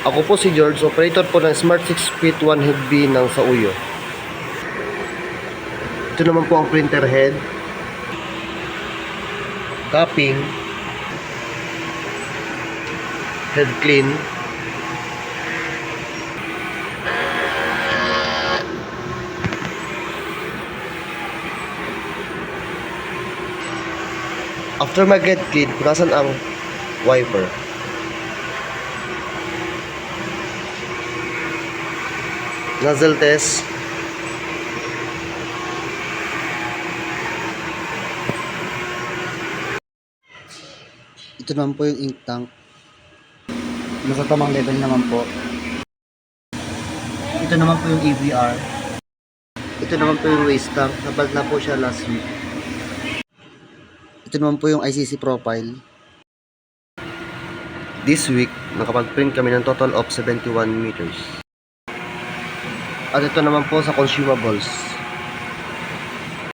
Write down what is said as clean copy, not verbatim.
Ako po si George, operator po ng Smart 6 Feet 1 Head B ng Sauyo. Ito naman po ang printer head, capping, head clean, after mag-head clean, punasan ang wiper. Nozzle test. Ito naman po yung ink tank. Nasa tamang level naman po. Ito naman po yung EVR. Ito naman po yung waste tank. Nabal na po siya last week. Ito naman po yung ICC profile. This week, nakapag-print kami ng total of 71 meters. At ito naman po sa consumables.